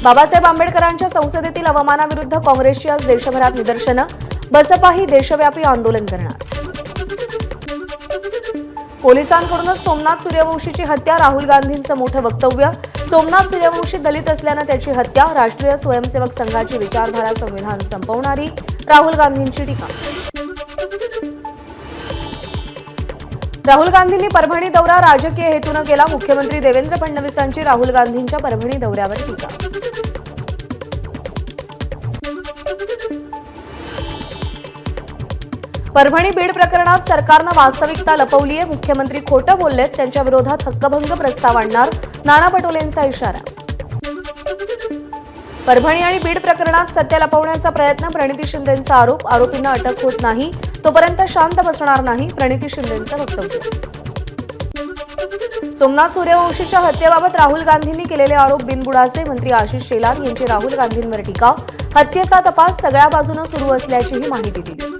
बाबासाहेब आंबेडकरांच्या संसदेतील अवमानाविरुद्ध काँग्रेसची आज देशभरात निदर्शनं. बसपाही देशव्यापी आंदोलन करणार. पोलिसांकडूनच सोमनाथ सूर्यवंशीची हत्या, राहुल गांधींचं मोठं वक्तव्य. सोमनाथ सूर्यवंशी दलित असल्यानं त्याची हत्या, राष्ट्रीय स्वयंसेवक संघाची विचारधारा संविधान संपवणारी, राहुल गांधींची टीका. राहुल गांधींनी परभणी दौरा राजकीय हेतूनं केला. मुख्यमंत्री देवेंद्र फडणवीसांची राहुल गांधींच्या परभणी दौऱ्यावर टीका. परभणी बीड प्रकरणात सरकारनं वास्तविकता लपवली आहे. मुख्यमंत्री खोटं बोललेत, त्यांच्या विरोधात हक्कभंग प्रस्ताव आणणार, नाना पटोलेंचा इशारा. परभणी आणि बीड प्रकरणात सत्य लपवण्याचा प्रयत्न, प्रणिती शिंदेंचा आरोप. आरोपींना अटक होत नाही तोपर्यंत शांत बसणार नाही, प्रणिती शिंदेंचं वक्तव्य. सोमनाथ सूर्यवंशीच्या हत्येबाबत राहुल गांधींनी केलेले आरोप बिनबुडाचे. मंत्री आशिष शेलार यांची राहुल गांधींवर टीका. हत्येचा तपास सगळ्या बाजूनं सुरू असल्याचीही माहिती दिली.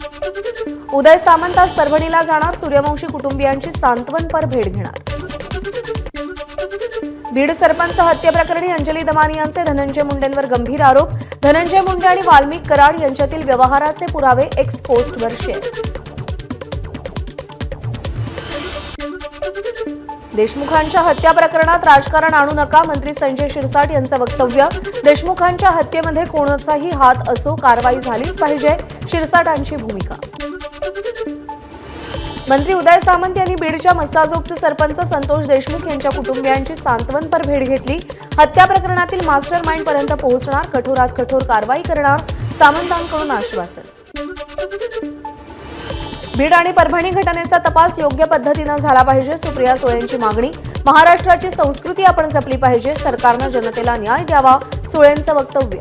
उदय सामंत आज परभणीला जाणार, सूर्यवंशी कुटुंबियांची सांत्वनपर भेट घेणार. बीड सरपंच हत्येप्रकरणी अंजली दमानी यांचे धनंजय मुंडेंवर गंभीर आरोप. धनंजय मुंडे आणि वाल्मिक कराड यांच्यातील व्यवहाराचे पुरावे एक्स पोस्टवर शेअर. देशमुखांच्या हत्या प्रकरणात राजकारण आणू नका, मंत्री संजय शिरसाट यांचं वक्तव्य. देशमुखांच्या हत्येमध्ये कोणाचाही हात असो, कारवाई झालीच पाहिजे, शिरसाटांची भूमिका. मंत्री उदय सामंत यांनी बीडच्या मस्साजोगचे सरपंच संतोष देशमुख यांच्या कुटुंबियांची सांत्वनपर भेट घेतली. हत्या प्रकरणातील मास्टर माइंड पर्यंत पोहोचणार, कठोरात कठोर कारवाई करणार, सामंतांकडून आश्वासन. बीड आणि परभणी घटनेचा तपास योग्य पद्धतीनं झाला पाहिजे, सुप्रिया सुळेंची मागणी. महाराष्ट्राची संस्कृती आपण जपली पाहिजे, सरकारनं जनतेला न्याय द्यावा, सुळेंचं वक्तव्य.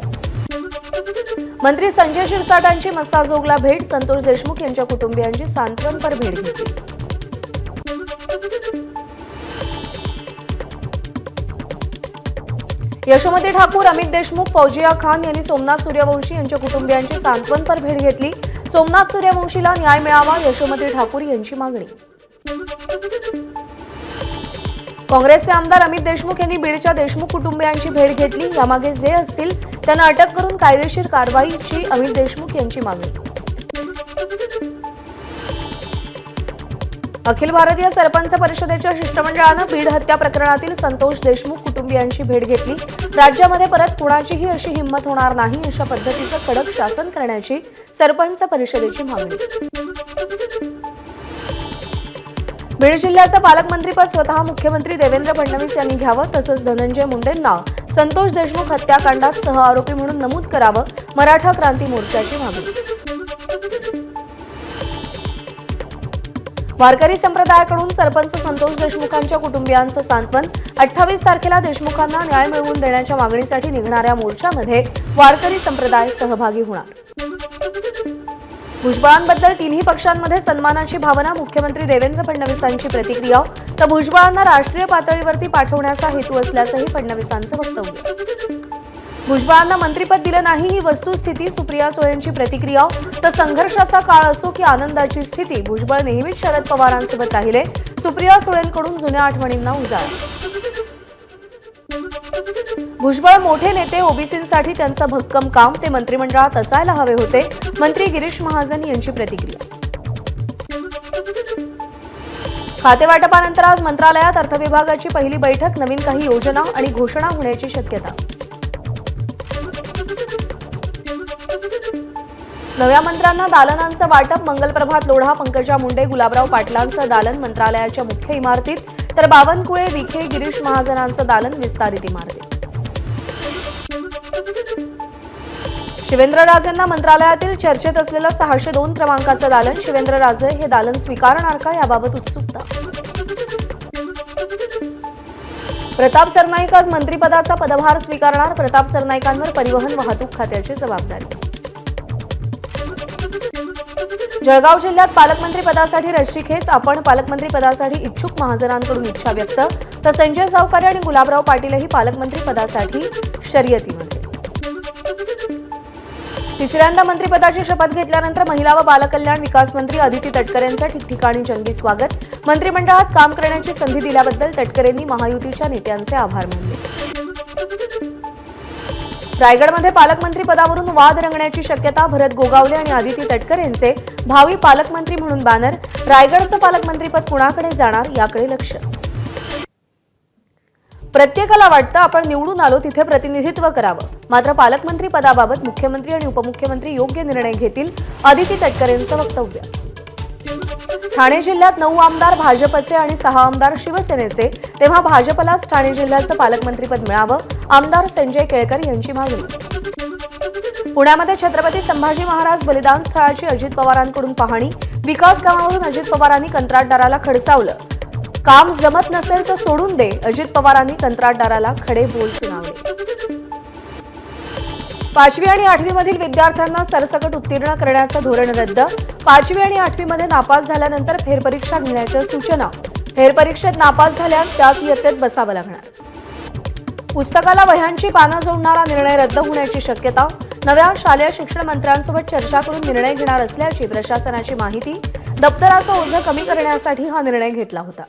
मंत्री संजय शिरसाटांची मस्साजोगला भेट, संतोष देशमुख यांच्या कुटुंबियांची सांत्वनपर भेट घेतली. यशोमती ठाकूर, अमित देशमुख, फौजिया खान यांनी सोमनाथ सूर्यवंशी यांच्या कुटुंबियांची सांत्वनपर भेट घेतली. सोमनाथ सूर्यवंशीला न्याय मिळावा, यशोमती ठाकूर यांची मागणी. काँग्रेसचे आमदार अमित देशमुख यांनी बीडच्या देशमुख कुटुंबियांची भेट घेतली. यामागे जे असतील त्यांना अटक करून कायदेशीर कारवाईची अमित देशमुख यांची मागणी. अखिल भारतीय सरपंच परिषदेच्या शिष्टमंडळानं बीड हत्या प्रकरणातील संतोष देशमुख कुटुंबियांची भेट घेतली. राज्यामध्ये परत कुणाचीही अशी हिंमत होणार नाही, अशा पद्धतीचं कडक शासन करण्याची सरपंच परिषदेची मागणी. बीड जिल्ह्याचं पालकमंत्रीपद स्वतः मुख्यमंत्री देवेंद्र फडणवीस यांनी घ्यावं, तसंच धनंजय मुंडेंना संतोष देशमुख हत्याकांडात सहआरोपी म्हणून नमूद करावं, मराठा क्रांती मोर्चाची मागणी. वारकरी संप्रदायाकडून सरपंच संतोष देशमुखांच्या कुटुंबियांचं सांत्वन. 28 तारखेला देशमुखांना न्याय मिळवून देण्याच्या मागणीसाठी निघणाऱ्या मोर्चामध्ये वारकरी संप्रदाय सहभागी होणार. भुजबळांबद्दल तिन्ही पक्षांमध्ये सन्मानाची भावना, मुख्यमंत्री देवेंद्र फडणवीसांची प्रतिक्रिया. तर भुजबळांना राष्ट्रीय पातळीवरती पाठवण्याचा हेतू असल्याचंही फडणवीसांचं वक्तव्य. भुजबळांना मंत्रिपद दिलं नाही ही वस्तुस्थिती, सुप्रिया सुळेंची प्रतिक्रिया. तर संघर्षाचा काळ असो की आनंदाची स्थिती, भुजबळ नेहमीच शरद पवारांसोबत राहिले, सुप्रिया सुळेंकडून जुन्या आठवणींना उजाळा. भुजबळ मोठे नेते, ओबीसींसाठी त्यांचं भक्कम काम, ते मंत्रिमंडळात असायला हवे होते, मंत्री गिरीश महाजन यांची प्रतिक्रिया. खातेवाटपानंतर आज मंत्रालयात अर्थविभागाची पहिली बैठक, नवीन काही योजना आणि घोषणा होण्याची शक्यता. नव्या मंत्र्यांना दालनांचं वाटप, मंगलप्रभात लोढा, पंकजा मुंडे, गुलाबराव पाटलांचं दालन मंत्रालयाच्या मुख्य इमारतीत, तर बावनकुळे, विखे, गिरीश महाजनांचं दालन विस्तारित इमारतीत. शिवेंद्रराजेंना मंत्रालयातील चर्चेत असलेलं 602 क्रमांकाचं दालन, शिवेंद्रराजे हे दालन स्वीकारणार का, याबाबत उत्सुकता. प्रताप सरनाईक आज मंत्रिपदाचा पदभार स्वीकारणार, प्रताप सरनाईकांवर परिवहन वाहतूक खात्याची जबाबदारी. जळगाव जिल्ह्यात पालकमंत्री पदासाठी रस्सीखेच, आपण पालकमंत्री पदासाठी इच्छुक महाजनांकडून इच्छा व्यक्त. तर संजय सावकारे आणि गुलाबराव पाटीलही पालकमंत्री पदासाठी शर्यतीमध्ये. तिसऱ्यांदा मंत्रिपदाची शपथ घेतल्यानंतर महिला व बालकल्याण विकास मंत्री अदिती तटकरे यांचं ठिकठिकाणी जंगी स्वागत. मंत्रिमंडळात काम करण्याची संधी दिल्याबद्दल तटकरेंनी महायुतीच्या नेत्यांचे आभार मानले. रायगडमध्ये पालकमंत्री पदावरून वाद रंगण्याची शक्यता. भरत गोगावले आणि आदिती तटकर यांचे भावी पालकमंत्री म्हणून बॅनर. रायगडचं पालकमंत्रीपद कुणाकडे जाणार याकडे लक्ष. प्रत्येकाला वाटतं आपण निवडून आलो तिथे प्रतिनिधित्व करावं, मात्र पालकमंत्री पदाबाबत मुख्यमंत्री आणि उपमुख्यमंत्री योग्य निर्णय घेतील. आदिती तटकर यांचं वक्तव्य. ठाणे जिल्ह्यात 9 आमदार भाजपचे आणि 6 आमदार शिवसेनेचे, तेव्हा भाजपलाच ठाणे जिल्ह्याचं पालकमंत्रीपद मिळावं, आमदार संजय केळकर यांची मागणी. पुण्यामध्ये छत्रपती संभाजी महाराज बलिदान स्थळाची अजित पवारांकडून पाहणी. विकास कामावरून अजित पवारांनी कंत्राटदाराला खडसावलं. काम जमत नसेल तर सोडून दे, अजित पवारांनी कंत्राटदाराला खडे बोल सुनावले. 5वी आणि 8वी मधील विद्यार्थ्यांना सरसकट उत्तीर्ण करण्याचं धोरण रद्द. 5वी आणि 8वी मध्ये नापास झाल्यानंतर फेरपरीक्षा घेण्याच्या सूचना. फेरपरीक्षेत नापास झाल्यास त्याच इयत्तेत बसावं लागणार. पुस्तकाला वह्यांची पानं जोडणारा निर्णय रद्द होण्याची शक्यता. नव्या शालेय शिक्षण मंत्र्यांसोबत चर्चा करून निर्णय घेणार असल्याची प्रशासनाची माहिती. दप्तराचं ओझं कमी करण्यासाठी हा निर्णय घेतला होता.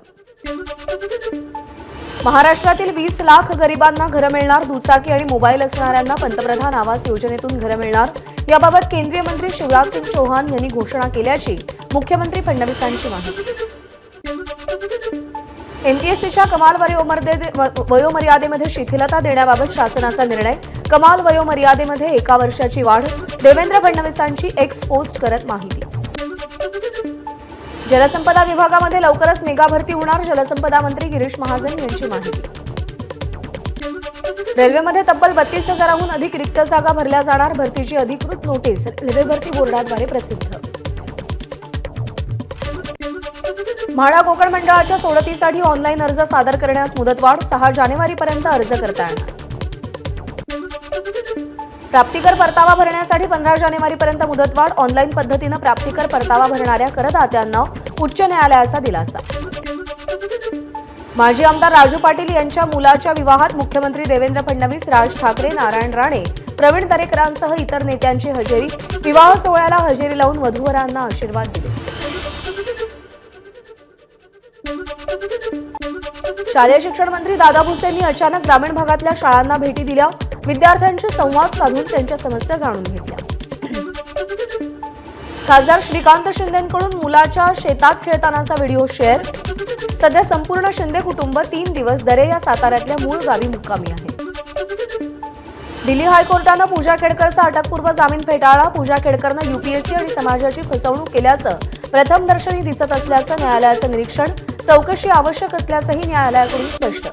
महाराष्ट्रातील 20 लाख गरिबांना घरं मिळणार. दुचाकी आणि मोबाईल असणाऱ्यांना पंतप्रधान आवास योजनेतून घरं मिळणार. याबाबत केंद्रीय मंत्री शिवराज सिंग चौहान यांनी घोषणा केल्याची मुख्यमंत्री फडणवीसांची माहिती. एमपीएससीच्या कमाल वयोमर्यादेमध्ये शिथिलता देण्याबाबत शासनाचा निर्णय. कमाल वयोमर्यादेमध्ये 1 वर्षाची वाढ. देवेंद्र फडणवीसांची एक्स पोस्ट करत माहिती. जलसंपदा विभागामध्ये लवकरच मेगा भरती होणार. जलसंपदा मंत्री गिरीश महाजन यांची माहिती. रेल्वेमध्ये तब्बल 32,000हून अधिक रिक्त जागा भरल्या जाणार. भरतीची अधिकृत नोटीस रेल्वे भरती बोर्डाद्वारे प्रसिद्ध. म्हाडा कोकण मंडळाच्या सोडतीसाठी ऑनलाईन अर्ज सादर करण्यास मुदतवाढ. 6 जानेवारीपर्यंत अर्ज करता येणार. प्राप्तिकर परतावा भरण्यासाठी 15 जानेवारीपर्यंत मुदतवाढ. ऑनलाईन पद्धतीनं प्राप्तिकर परतावा भरणाऱ्या करदात्यांना उच्च न्यायालयाचा दिलासा. माजी आमदार राजू पाटील यांच्या मुलाच्या विवाहात मुख्यमंत्री देवेंद्र फडणवीस, राज ठाकरे, नारायण राणे, प्रवीण दरेकरांसह इतर नेत्यांची हजेरी. विवाह सोहळ्याला हजेरी लावून वधूवरांना आशीर्वाद दिले. शालेय शिक्षण मंत्री दादा भुसे यांनी अचानक ग्रामीण भागातल्या शाळांना भेटी दिल्या. विद्यार्थ्यांशी संवाद साधून त्यांच्या समस्या जाणून घेतल्या. खासदार श्रीकांत शिंदेंकडून मुलाच्या शेतात खेळतानाचा व्हिडिओ शेअर. सध्या संपूर्ण शिंदे कुटुंब 3 दिवस दरे या साताऱ्यातल्या मूळ गावी मुक्कामी आहे. दिल्ली हायकोर्टानं पूजा केडकरचा अटकपूर्व जामीन फेटाळला. पूजा केडकरनं यूपीएससी आणि समाजाची फसवणूक केल्याचं प्रथम दर्शनी दिसत असल्याचं न्यायालयाचं निरीक्षण. चौकशी आवश्यक असल्याचंही न्यायालयाकडून स्पष्ट.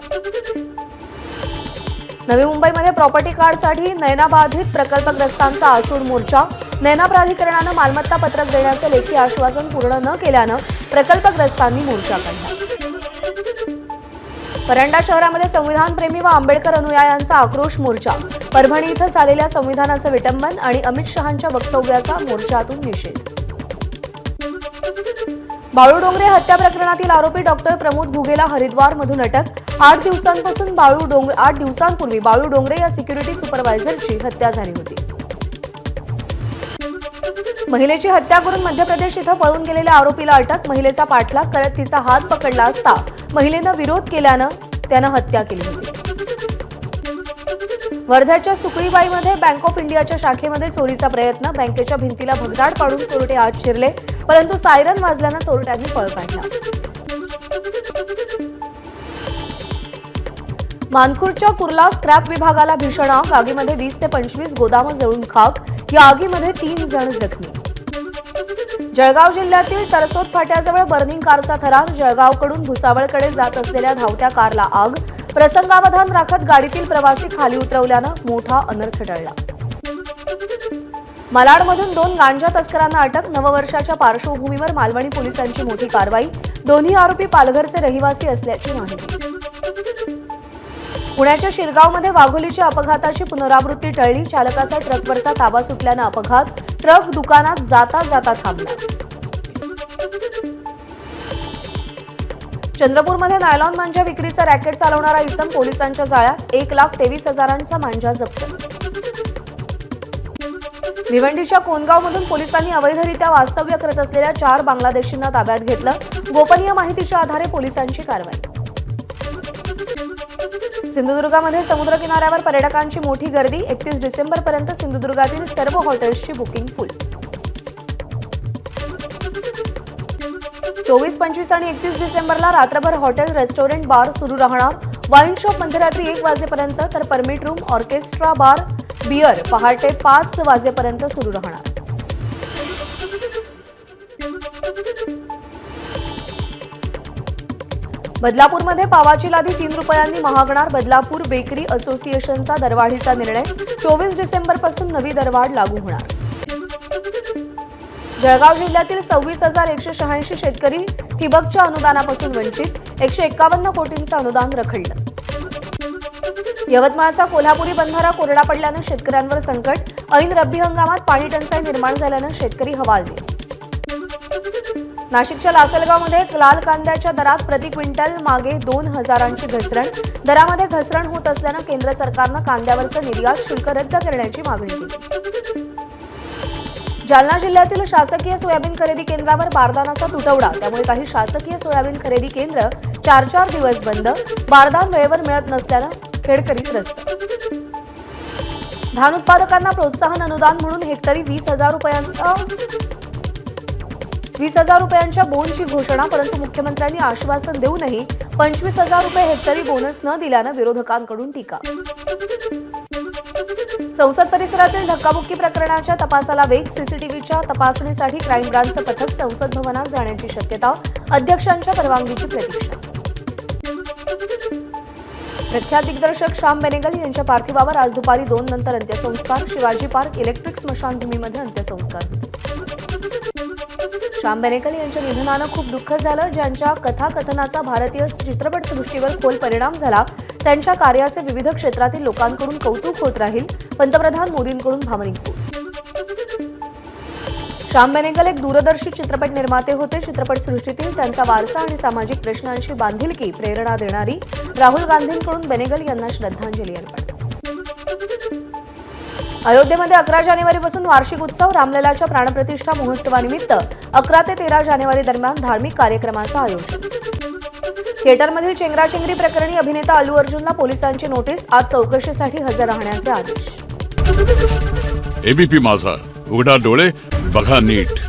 नवी मुंबईमध्ये प्रॉपर्टी कार्डसाठी नयनाबाधित प्रकल्पग्रस्तांचा आसूड मोर्चा. नयना प्राधिकरणानं मालमत्ता पत्रक देण्याचं लेखी आश्वासन पूर्ण न केल्यानं प्रकल्पग्रस्तांनी मोर्चा काढला. परंडा शहरामध्ये संविधानप्रेमी व आंबेडकर अनुयायांचा आक्रोश मोर्चा. परभणी इथं झालेल्या संविधानाचं विटंबन आणि अमित शहांच्या वक्तव्याचा मोर्चातून निषेध. बाळू डोंगरे हत्या प्रकरणातील आरोपी डॉक्टर प्रमोद घुगेला हरिद्वारमधून अटक. 8 दिवसांपूर्वी बाळू डोंगरे या सिक्युरिटी सुपरवायझरची हत्या झाली होती. महिलेची हत्या करून मध्य प्रदेश इथं पळून गेलेल्या आरोपीला अटक. महिलेचा पाठलाग करत तिचा हात पकडला असता महिलेनं विरोध केल्यानं त्यानं हत्या केली होती. वर्ध्याच्या सुकळीबाईमध्ये बँक ऑफ इंडियाच्या शाखेमध्ये चोरीचा प्रयत्न. बँकेच्या भिंतीला भगदाड पाडून चोरटे आत शिरले, परंतु सायरन वाजल्यानं चोरट्यांनी पळ काढला. मानखुर्दच्या कुर्ला स्क्रॅप विभागाला भीषण आग. आगीमध्ये 20 ते 25 गोदामं जळून खाक. या आगीमध्ये 3 जण जखमी. जळगाव जिल्ह्यातील तरसोद फाट्याजवळ बर्निंग कारचा थरार. जळगावकडून भुसावळकडे जात असलेल्या धावत्या कारला आग. प्रसंगावधान राखत गाडीतील प्रवासी खाली उतरवल्यानं मोठा अनर्थ टळला. मालाडमधून 2 गांजा तस्करांना अटक. नववर्षाच्या पार्श्वभूमीवर मालवणी पोलिसांची मोठी कारवाई. दोन्ही आरोपी पालघरचे रहिवासी असल्याची माहिती. पुण्याच्या शिरगावमध्ये वाघोलीच्या अपघाताची पुनरावृत्ती टळली. चालकाचा ट्रकवरचा ताबा सुटल्यानं अपघात. ट्रक दुकानात जाता जाता थांबला. चंद्रपूरमध्ये नायलॉन मांजा विक्रीचा रॅकेट चालवणारा इसम पोलिसांच्या जाळ्यात. 1,23,000चा मांजा जप्त. भिवंडीच्या कोनगावमधून पोलिसांनी अवैधरित्या वास्तव्य करत असलेल्या 4 बांगलादेशींना ताब्यात घेतलं. गोपनीय माहितीच्या आधारे पोलिसांची कारवाई. सिंधुदुर्गामध्ये समुद्र किनाऱ्यावर पर्यटकांची मोठी गर्दी. 31 डिसेंबरपर्यंत सिंधुदुर्गातील सर्व हॉटेल्सची बुकिंग फुल. 24, 25 आणि 31 डिसेंबरला रात्रभर हॉटेल, रेस्टॉरंट, बार सुरू राहणार. वाईन शॉप मध्यरात्री 1 वाजेपर्यंत तर परमिट रूम, ऑर्केस्ट्रा, बार, बियर पहाटे 5 वाजेपर्यंत सुरू राहणार. बदलापूरमध्ये पावाची लादी 3 रुपयांनी महागणार. बदलापूर बेकरी असोसिएशनचा दरवाढीचा निर्णय. 24 डिसेंबरपासून नवी दरवाढ लागू होणार. जळगाव जिल्ह्यातील 26,186 शेतकरी ठिबकच्या अनुदानापासून वंचित. 151 कोटींचं अनुदान रखडलं. यवतमाळचा कोल्हापुरी बंधारा कोरडा पडल्यानं शेतकऱ्यांवर संकट. ऐन रब्बी हंगामात पाणी टंचाई निर्माण झाल्यानं शेतकरी हवालदिल. नाशिकच्या लासलगावमध्ये लाल कांद्याच्या दरात प्रति क्विंटल मागे 2,000ची घसरण. दरामध्ये घसरण होत असल्यानं केंद्र सरकारनं कांद्यावरचं निर्यात शुल्क रद्द करण्याची मागणी केली. जालना जिल्ह्यातील शासकीय सोयाबीन खरेदी केंद्रावर बारदानाचा तुटवडा. त्यामुळे काही शासकीय सोयाबीन खरेदी केंद्र 4 दिवस बंद. बारदान वेळेवर मिळत नसल्यानं खेडकरी त्रस्त. धान उत्पादकांना प्रोत्साहन अनुदान म्हणून हेक्टरी 20,000 रुपयांच्या बोनची घोषणा. परंतु मुख्यमंत्र्यांनी आश्वासन देऊनही 25,000 रुपये हेक्टरी बोनस न दिल्यानं विरोधकांकडून टीका. संसद परिसरातील धक्काबुक्की प्रकरणाच्या तपासाला वेग. सीसीटीव्हीच्या तपासणीसाठी क्राईम ब्रांचचं पथक संसद भवनात जाण्याची शक्यता. अध्यक्षांच्या परवानगीची प्रतीक्षा. प्रख्यात दिग्दर्शक श्याम बेनेगल यांच्या पार्थिवावर आज दुपारी 2 नंतर अंत्यसंस्कार. शिवाजी पार्क इलेक्ट्रिक स्मशानभूमीमध्ये अंत्यसंस्कार होते. श्याम बेनेगल यांच्या निधनानं खूप दुःख झालं. ज्यांच्या कथाकथनाचा भारतीय चित्रपटसृष्टीवर खोल परिणाम झाला, त्यांच्या कार्याचे विविध क्षेत्रातील लोकांकडून कौतुक होत राहील. पंतप्रधान मोदींकडून भावनिक पोस्ट. श्याम बेनेगल एक दूरदर्शी चित्रपट निर्माते होते. चित्रपटसृष्टीतील त्यांचा वारसा आणि सामाजिक प्रश्नांशी बांधिलकी प्रेरणा देणारी. राहुल गांधींकडून बेनेगल यांना श्रद्धांजली अर्पण. अयोध्येमध्ये 11 जानेवारीपासून वार्षिक उत्सव. रामललाच्या प्राणप्रतिष्ठा महोत्सवानिमित्त 11 ते 13 जानेवारी दरम्यान धार्मिक कार्यक्रमाचं आयोजन. थिएटरमधील चेंगराचेंगरी प्रकरणी अभिनेता अल्लू अर्जुनला पोलिसांची नोटीस. आज चौकशीसाठी हजर राहण्याचे आदेश. एबीपी माझा, उघडा डोळे बघा नीट.